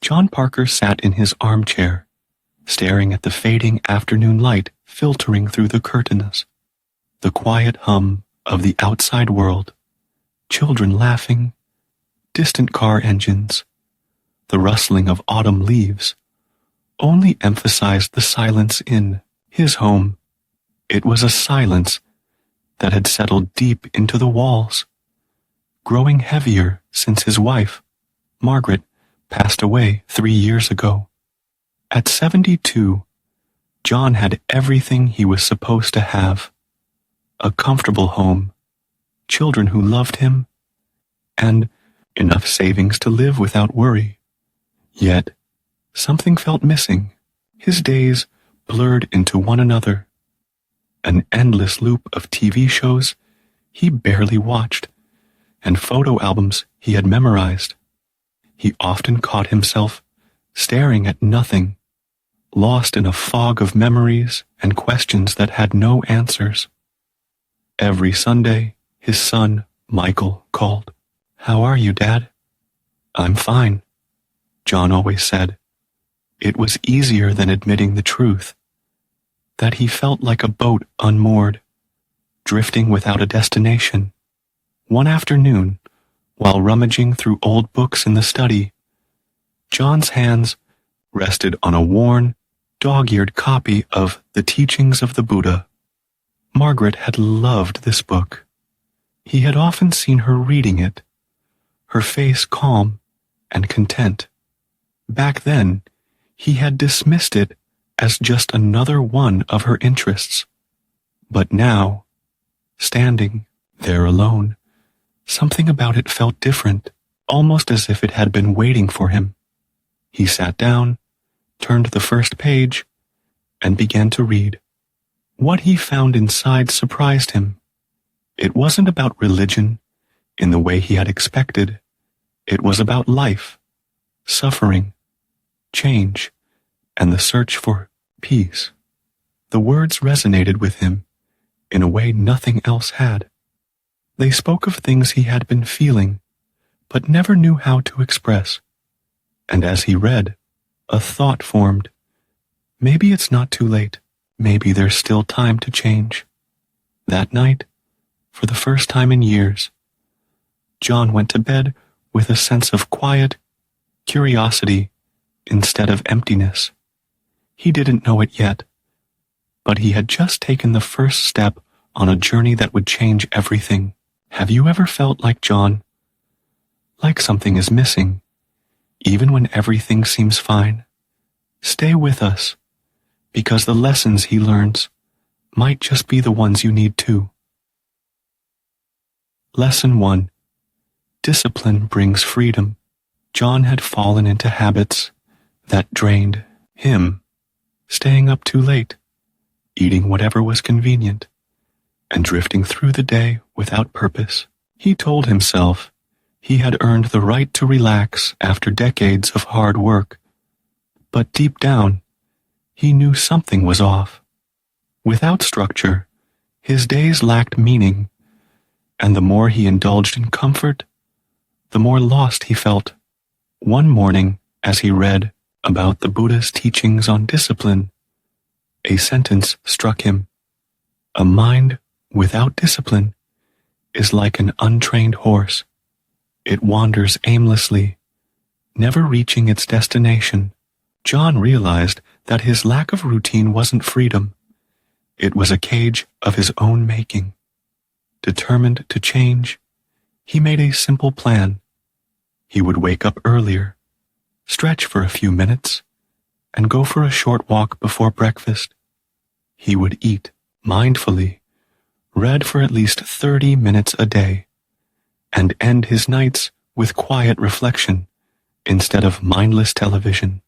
John Parker sat in his armchair, staring at the fading afternoon light filtering through the curtains, the quiet hum of the outside world, children laughing, distant car engines, the rustling of autumn leaves, only emphasized the silence in his home. It was a silence that had settled deep into the walls, growing heavier since his wife, Margaret, passed away 3 years ago. At 72, John had everything he was supposed to have: a comfortable home, children who loved him, and enough savings to live without worry. Yet, something felt missing. His days blurred into one another. An endless loop of TV shows he barely watched, and photo albums he had memorized. He often caught himself staring at nothing, lost in a fog of memories and questions that had no answers. Every Sunday, his son, Michael, called. "How are you, Dad?" "I'm fine," John always said. It was easier than admitting the truth, that he felt like a boat unmoored, drifting without a destination. One afternoon, while rummaging through old books in the study, John's hands rested on a worn, dog-eared copy of The Teachings of the Buddha. Margaret had loved this book. He had often seen her reading it, her face calm and content. Back then, he had dismissed it as just another one of her interests. But now, standing there alone, something about it felt different, almost as if it had been waiting for him. He sat down, turned the first page, and began to read. What he found inside surprised him. It wasn't about religion in the way he had expected. It was about life, suffering, change, and the search for peace. The words resonated with him in a way nothing else had. They spoke of things he had been feeling, but never knew how to express. And as he read, a thought formed. Maybe it's not too late. Maybe there's still time to change. That night, for the first time in years, John went to bed with a sense of quiet curiosity instead of emptiness. He didn't know it yet, but he had just taken the first step on a journey that would change everything. Have you ever felt like John? Like something is missing, even when everything seems fine? Stay with us, because the lessons he learns might just be the ones you need too. Lesson 1. Discipline brings freedom. John had fallen into habits that drained him, staying up too late, eating whatever was convenient, and drifting through the day without purpose. He told himself he had earned the right to relax after decades of hard work, but deep down, he knew something was off. Without structure, his days lacked meaning, and the more he indulged in comfort, the more lost he felt. One morning, as he read about the Buddha's teachings on discipline, a sentence struck him. A mind without discipline is like an untrained horse. It wanders aimlessly, never reaching its destination. John realized that his lack of routine wasn't freedom. It was a cage of his own making. Determined to change, he made a simple plan. He would wake up earlier, stretch for a few minutes, and go for a short walk before breakfast. He would eat mindfully, read for at least 30 minutes a day, and end his nights with quiet reflection instead of mindless television.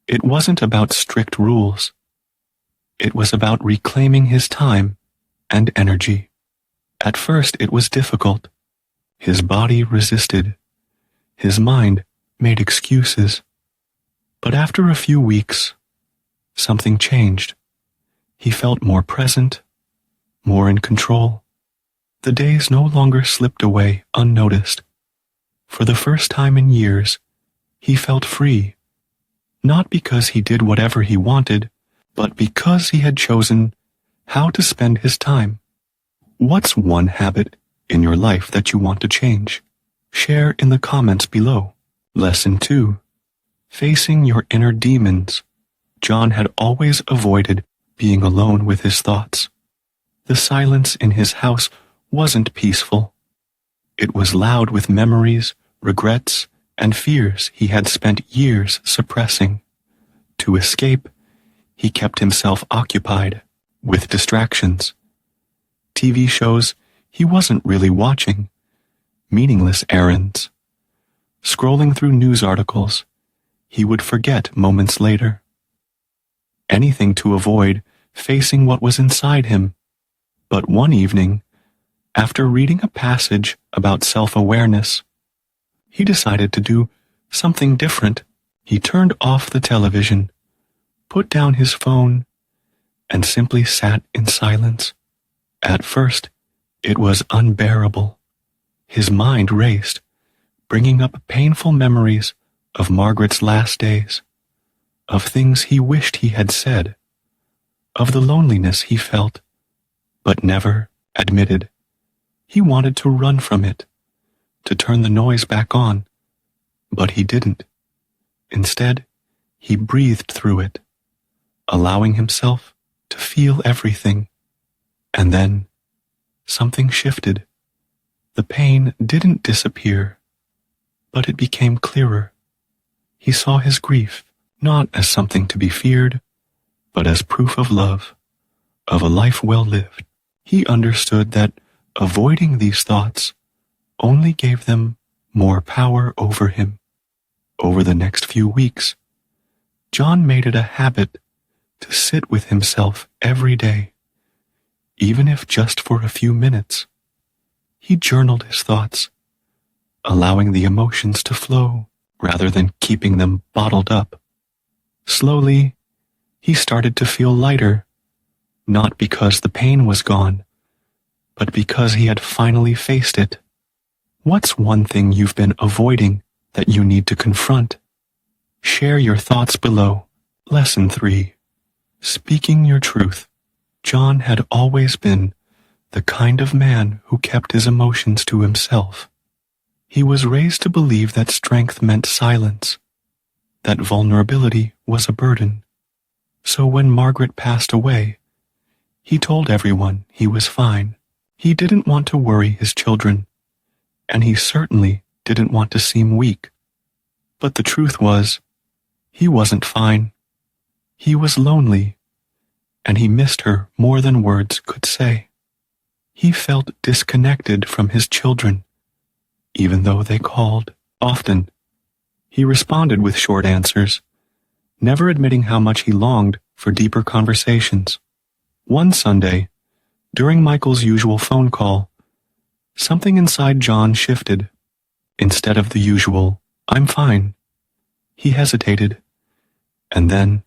It wasn't about strict rules. It was about reclaiming his time and energy. At first it was difficult. His body resisted. His mind made excuses. But after a few weeks, something changed. He felt more present, more in control. The days no longer slipped away unnoticed. For the first time in years, he felt free not because he did whatever he wanted, but because he had chosen how to spend his time. What's one habit in your life that you want to change? Share in the comments below. Lesson 2. Facing your inner demons. John had always avoided being alone with his thoughts. The silence in his house wasn't peaceful. It was loud with memories, regrets, and fears he had spent years suppressing. To escape, he kept himself occupied with distractions. TV shows he wasn't really watching, meaningless errands. Scrolling through news articles, he would forget moments later. Anything to avoid facing what was inside him. But one evening, after reading a passage about self-awareness, he decided to do something different. He turned off the television, put down his phone, and simply sat in silence. At first, it was unbearable. His mind raced, bringing up painful memories of Margaret's last days, of things he wished he had said, of the loneliness he felt, but never admitted. He wanted to run from it, to turn the noise back on, but he didn't. Instead, he breathed through it, allowing himself to feel everything. And then, something shifted. The pain didn't disappear, but it became clearer. He saw his grief not as something to be feared, but as proof of love, of a life well lived. He understood that avoiding these thoughts only gave them more power over him. Over the next few weeks, John made it a habit to sit with himself every day, even if just for a few minutes. He journaled his thoughts, allowing the emotions to flow rather than keeping them bottled up. Slowly, he started to feel lighter, not because the pain was gone, but because he had finally faced it. What's one thing you've been avoiding that you need to confront? Share your thoughts below. Lesson 3. Speaking your truth. John had always been the kind of man who kept his emotions to himself. He was raised to believe that strength meant silence, that vulnerability was a burden. So when Margaret passed away, he told everyone he was fine. He didn't want to worry his children, and he certainly didn't want to seem weak. But the truth was, he wasn't fine. He was lonely, and he missed her more than words could say. He felt disconnected from his children, even though they called often. He responded with short answers, never admitting how much he longed for deeper conversations. One Sunday, during Michael's usual phone call, something inside John shifted. Instead of the usual, "I'm fine," he hesitated, and then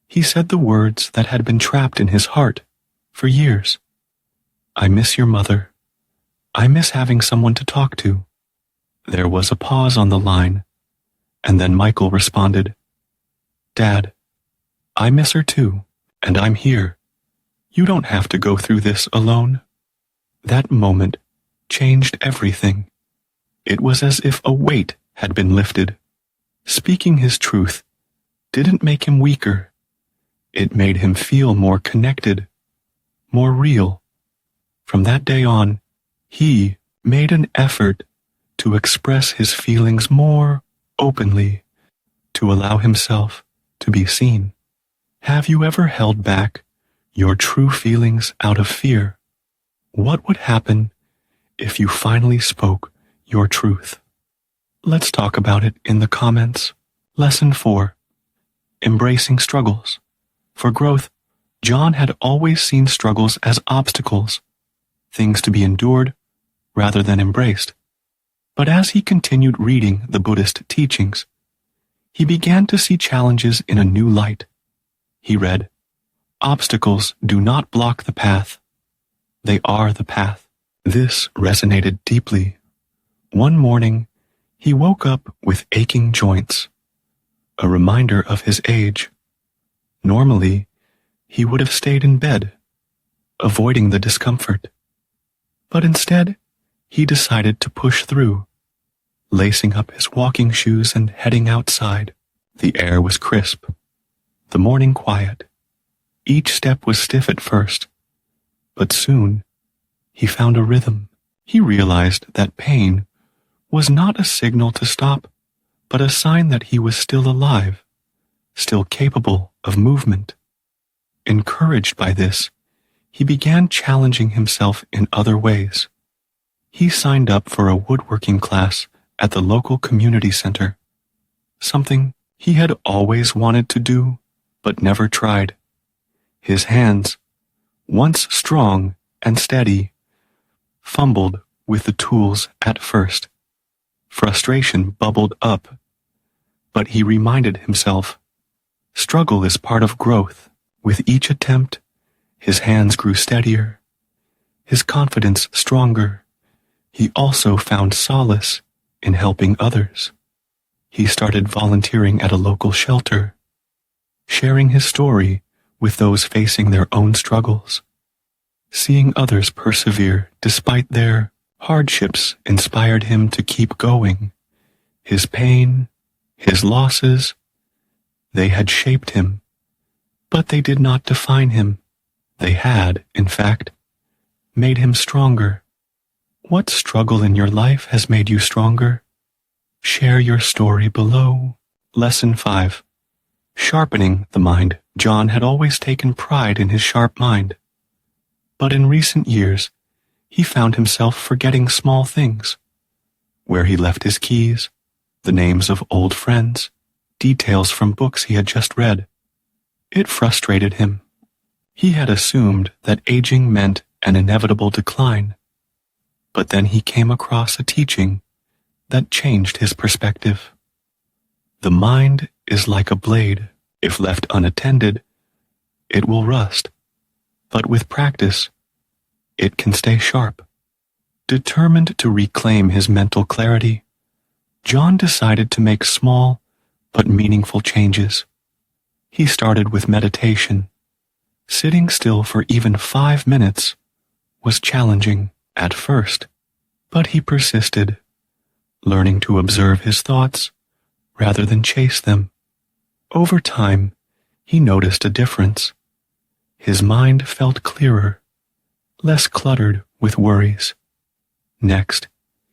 he said the words that had been trapped in his heart for years. "I miss your mother. I miss having someone to talk to." There was a pause on the line, and then Michael responded, "Dad, I miss her too, and I'm here. You don't have to go through this alone." That moment changed everything. It was as if a weight had been lifted. Speaking his truth didn't make him weaker. It made him feel more connected, more real. From that day on, he made an effort to express his feelings more openly, to allow himself to be seen. Have you ever held back your true feelings out of fear? What would happen if you finally spoke your truth? Let's talk about it in the comments. Lesson 4. Embracing struggles. For growth, John had always seen struggles as obstacles, things to be endured rather than embraced. But as he continued reading the Buddhist teachings, he began to see challenges in a new light. He read, "Obstacles do not block the path. They are the path." This resonated deeply. One morning, he woke up with aching joints. a reminder of his age. Normally, he would have stayed in bed, avoiding the discomfort. But instead, he decided to push through, lacing up his walking shoes and heading outside. The air was crisp, the morning quiet. Each step was stiff at first, but soon he found a rhythm. He realized that pain was not a signal to stop, but a sign that he was still alive, still capable of movement. Encouraged by this, he began challenging himself in other ways. He signed up for a woodworking class at the local community center, something he had always wanted to do but never tried. His hands, once strong and steady, fumbled with the tools at first. Frustration bubbled up, but he reminded himself, struggle is part of growth. With each attempt, his hands grew steadier, his confidence stronger. He also found solace in helping others. He started volunteering at a local shelter, sharing his story with those facing their own struggles. Seeing others persevere despite their hardships inspired him to keep going. His pain, his losses, they had shaped him, but they did not define him. They had, in fact, made him stronger. What struggle in your life has made you stronger? Share your story below. Lesson 5. Sharpening the mind. John had always taken pride in his sharp mind. But in recent years, he found himself forgetting small things. Where he left his keys, the names of old friends, details from books he had just read. It frustrated him. He had assumed that aging meant an inevitable decline. But then he came across a teaching that changed his perspective. The mind is like a blade. If left unattended, it will rust. But with practice, it can stay sharp. Determined to reclaim his mental clarity, John decided to make small but meaningful changes. He started with meditation. Sitting still for even 5 minutes was challenging at first, but he persisted, learning to observe his thoughts rather than chase them. Over time, he noticed a difference. His mind felt clearer, less cluttered with worries. Next,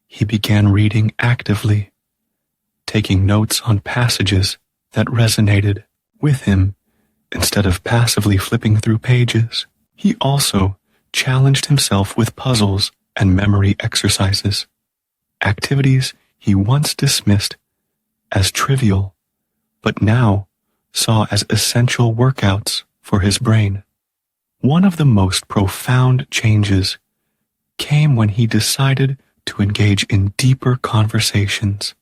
he began reading actively, taking notes on passages that resonated with him instead of passively flipping through pages. He also challenged himself with puzzles and memory exercises, activities he once dismissed as trivial, but now saw as essential workouts for his brain. One of the most profound changes came when he decided to engage in deeper conversations.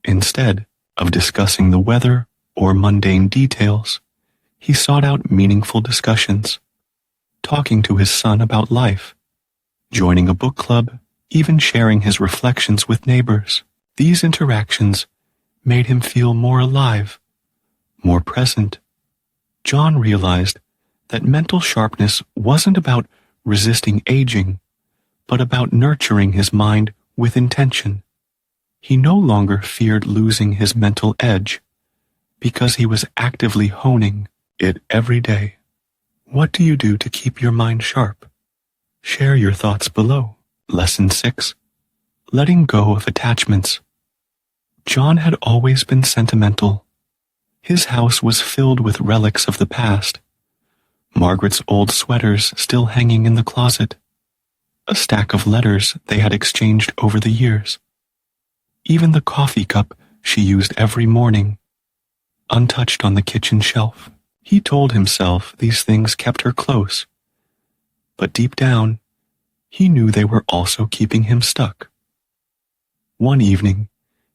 Instead of discussing the weather or mundane details, he sought out meaningful discussions, talking to his son about life, joining a book club, even sharing his reflections with neighbors. These interactions made him feel more alive, more present. John realized that mental sharpness wasn't about resisting aging, but about nurturing his mind with intention. He no longer feared losing his mental edge because he was actively honing it every day. What do you do to keep your mind sharp? Share your thoughts below. Lesson 6. Letting go of attachments. John had always been sentimental. His house was filled with relics of the past. Margaret's old sweaters still hanging in the closet. A stack of letters they had exchanged over the years. Even the coffee cup she used every morning, untouched on the kitchen shelf. He told himself these things kept her close, but deep down, he knew they were also keeping him stuck. One evening,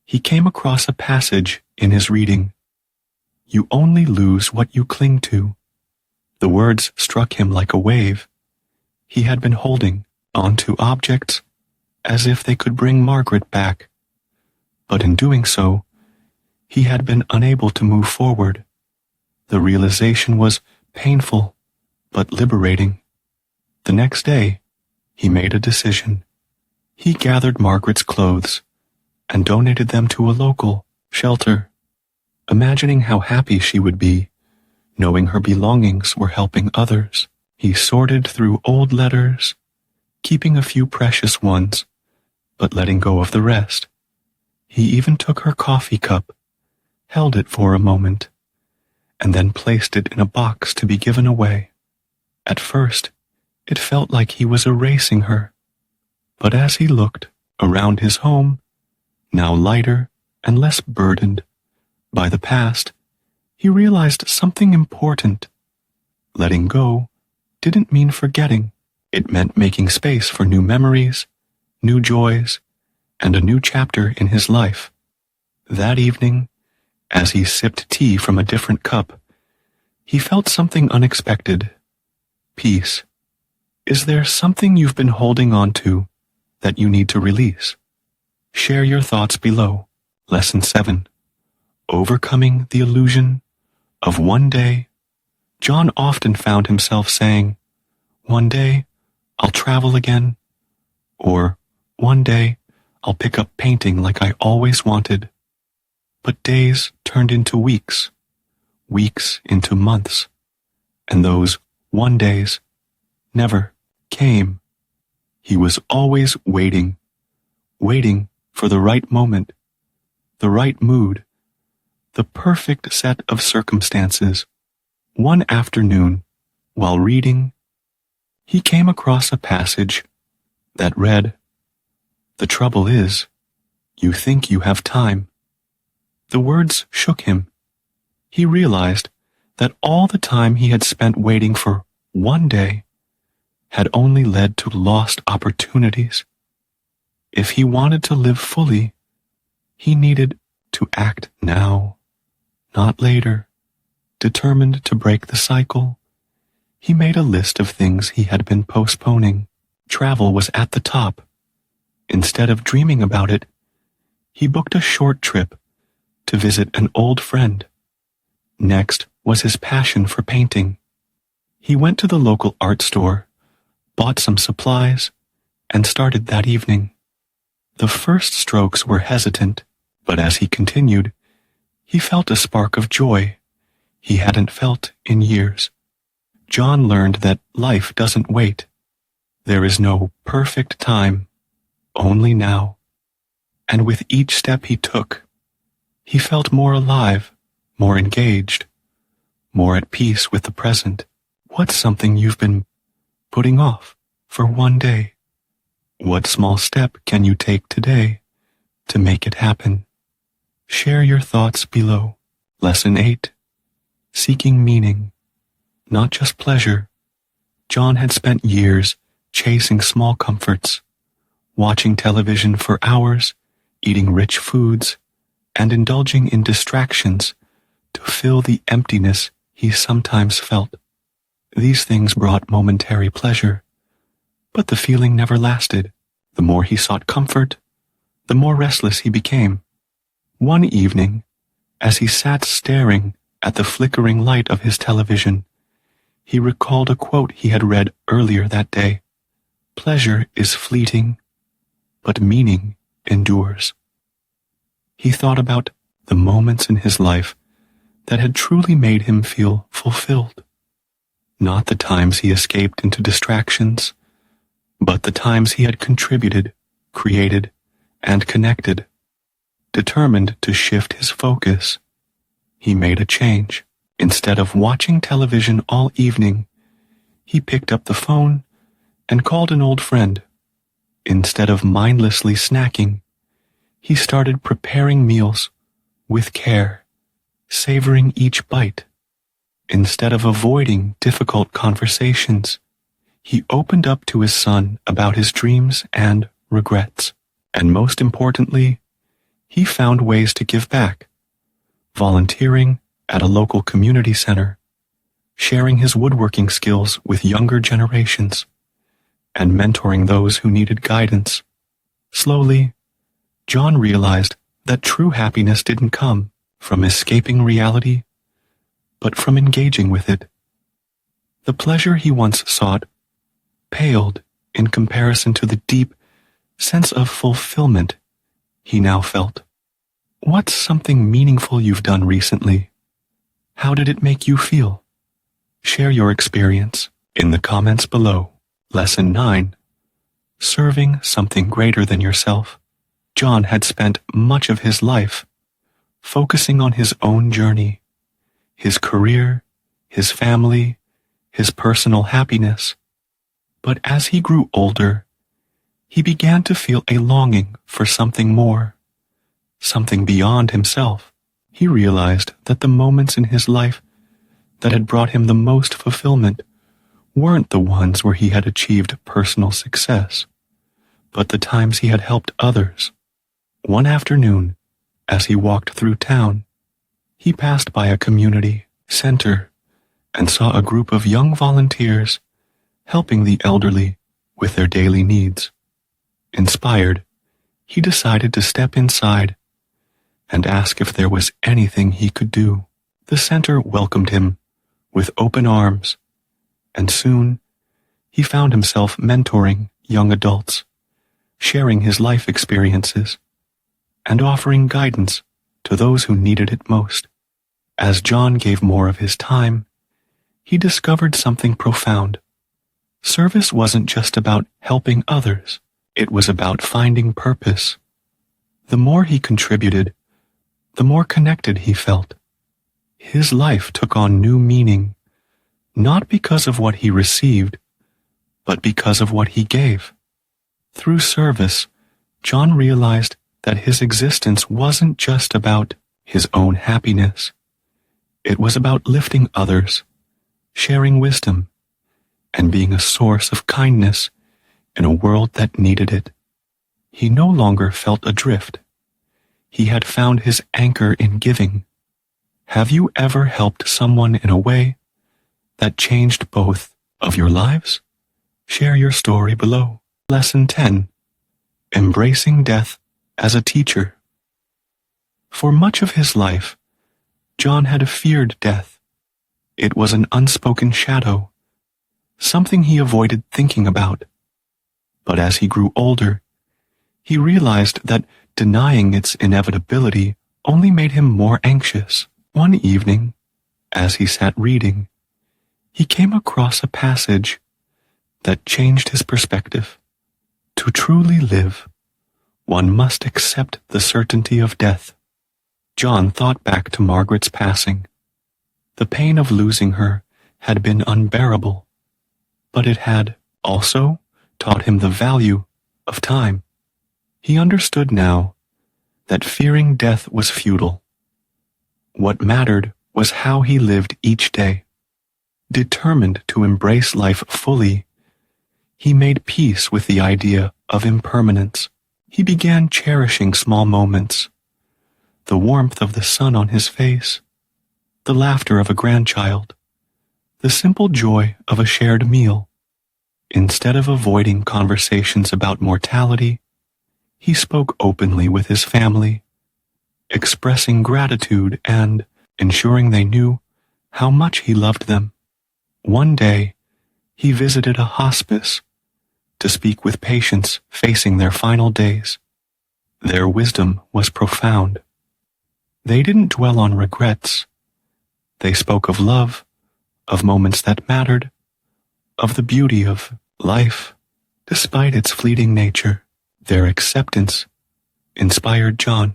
he came across a passage in his reading. You only lose what you cling to. The words struck him like a wave. He had been holding onto objects as if they could bring Margaret back, but in doing so, he had been unable to move forward. The realization was painful, but liberating. The next day, he made a decision. He gathered Margaret's clothes and donated them to a local shelter, imagining how happy she would be, knowing her belongings were helping others. He sorted through old letters, keeping a few precious ones, but letting go of the rest. He even took her coffee cup, held it for a moment, and then placed it in a box to be given away. At first, it felt like he was erasing her, but as he looked around his home, now lighter and less burdened by the past, he realized something important. Letting go didn't mean forgetting. It meant making space for new memories, new joys, and a new chapter in his life. That evening, as he sipped tea from a different cup, he felt something unexpected. Peace. Is there something you've been holding on to that you need to release? Share your thoughts below. Lesson 7. Overcoming the illusion of one day. John often found himself saying, "One day, I'll travel again," or "One day, I'll pick up painting like I always wanted." But days turned into weeks, weeks into months, and those one days never came. He was always waiting for the right moment, the right mood, the perfect set of circumstances. One afternoon, while reading, he came across a passage that read, "The trouble is, you think you have time." The words shook him. He realized that all the time he had spent waiting for one day had only led to lost opportunities. If he wanted to live fully, he needed to act now, not later. Determined to break the cycle, he made a list of things he had been postponing. Travel was at the top. Instead of dreaming about it, he booked a short trip to visit an old friend. Next was his passion for painting. He went to the local art store, bought some supplies, and started that evening. The first strokes were hesitant, but as he continued, he felt a spark of joy he hadn't felt in years. John learned that life doesn't wait. There is no perfect time, only now. And with each step he took, he felt more alive, more engaged, more at peace with the present. What's something you've been putting off for one day? What small step can you take today to make it happen? Share your thoughts below. Lesson 8. Seeking meaning, not just pleasure. John had spent years chasing small comforts, watching television for hours, eating rich foods, and indulging in distractions to fill the emptiness he sometimes felt. These things brought momentary pleasure, but the feeling never lasted. The more he sought comfort, the more restless he became. One evening, as he sat staring at the flickering light of his television, he recalled a quote he had read earlier that day. "Pleasure is fleeting, but meaning endures." He thought about the moments in his life that had truly made him feel fulfilled. Not the times he escaped into distractions, but the times he had contributed, created, and connected. Determined to shift his focus, he made a change. Instead of watching television all evening, he picked up the phone and called an old friend. Instead of mindlessly snacking, he started preparing meals with care, savoring each bite. Instead of avoiding difficult conversations, he opened up to his son about his dreams and regrets. And most importantly, he found ways to give back, volunteering at a local community center, sharing his woodworking skills with younger generations, and mentoring those who needed guidance. Slowly, John realized that true happiness didn't come from escaping reality, but from engaging with it. The pleasure he once sought paled in comparison to the deep sense of fulfillment he now felt. What's something meaningful you've done recently? How did it make you feel? Share your experience in the comments below. Lesson 9. Serving something greater than yourself. John had spent much of his life focusing on his own journey, his career, his family, his personal happiness. But as he grew older, he began to feel a longing for something more, something beyond himself. He realized that the moments in his life that had brought him the most fulfillment weren't the ones where he had achieved personal success, but the times he had helped others. One afternoon, as he walked through town, he passed by a community center and saw a group of young volunteers helping the elderly with their daily needs. Inspired, he decided to step inside and ask if there was anything he could do. The center welcomed him with open arms, and soon he found himself mentoring young adults, sharing his life experiences, and offering guidance to those who needed it most. As John gave more of his time, he discovered something profound. Service wasn't just about helping others, it was about finding purpose. The more he contributed, the more connected he felt. His life took on new meaning, not because of what he received, but because of what he gave. Through service, John realized that his existence wasn't just about his own happiness. It was about lifting others, sharing wisdom, and being a source of kindness in a world that needed it. He no longer felt adrift. He had found his anchor in giving. Have you ever helped someone in a way that changed both of your lives? Share your story below. Lesson 10. Embracing death as a teacher. For much of his life, John had feared death. It was an unspoken shadow, something he avoided thinking about. But as he grew older, he realized that denying its inevitability only made him more anxious. One evening, as he sat reading, he came across a passage that changed his perspective. To truly live, one must accept the certainty of death. John thought back to Margaret's passing. The pain of losing her had been unbearable, but it had also taught him the value of time. He understood now that fearing death was futile. What mattered was how he lived each day. Determined to embrace life fully, he made peace with the idea of impermanence. He began cherishing small moments, the warmth of the sun on his face, the laughter of a grandchild, the simple joy of a shared meal. Instead of avoiding conversations about mortality, he spoke openly with his family, expressing gratitude and ensuring they knew how much he loved them. One day, he visited a hospice to speak with patients facing their final days. Their wisdom was profound. They didn't dwell on regrets. They spoke of love, of moments that mattered, of the beauty of life, despite its fleeting nature. Their acceptance inspired John.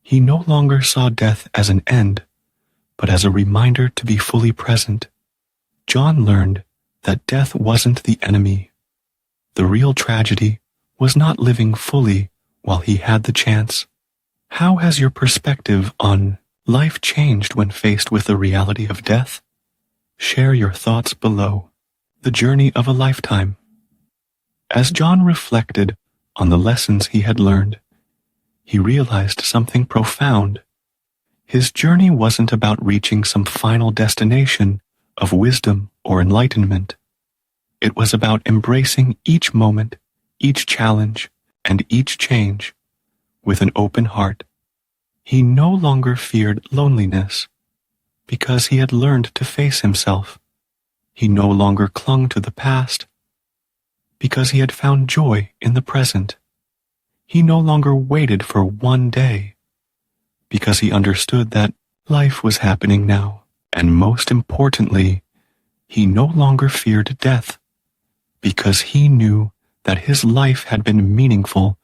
He no longer saw death as an end, but as a reminder to be fully present. John learned that death wasn't the enemy. The real tragedy was not living fully while he had the chance. How has your perspective on life changed when faced with the reality of death? Share your thoughts below. The journey of a lifetime. As John reflected on the lessons he had learned, he realized something profound. His journey wasn't about reaching some final destination of wisdom or enlightenment. It was about embracing each moment, each challenge, and each change with an open heart. He no longer feared loneliness because he had learned to face himself. He no longer clung to the past because he had found joy in the present. He no longer waited for one day because he understood that life was happening now. And most importantly, he no longer feared death because he knew that his life had been meaningful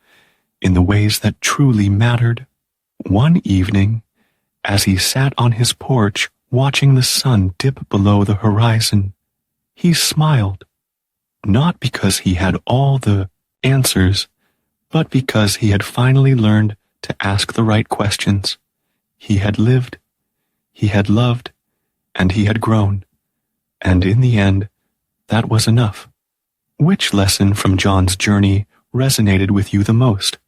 in the ways that truly mattered. One evening, as he sat on his porch watching the sun dip below the horizon, he smiled, not because he had all the answers, but because he had finally learned to ask the right questions. He had lived, he had loved, and he had grown. And in the end, that was enough. Which lesson from John's journey resonated with you the most?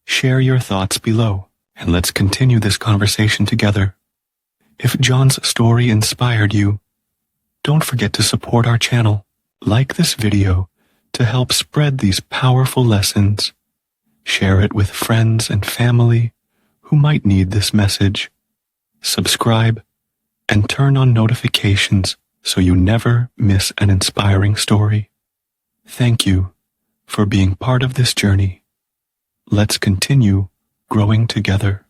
Share your thoughts below, and let's continue this conversation together. If John's story inspired you, don't forget to support our channel. Like this video to help spread these powerful lessons. Share it with friends and family who might need this message. Subscribe and turn on notifications so you never miss an inspiring story. Thank you for being part of this journey. Let's continue growing together.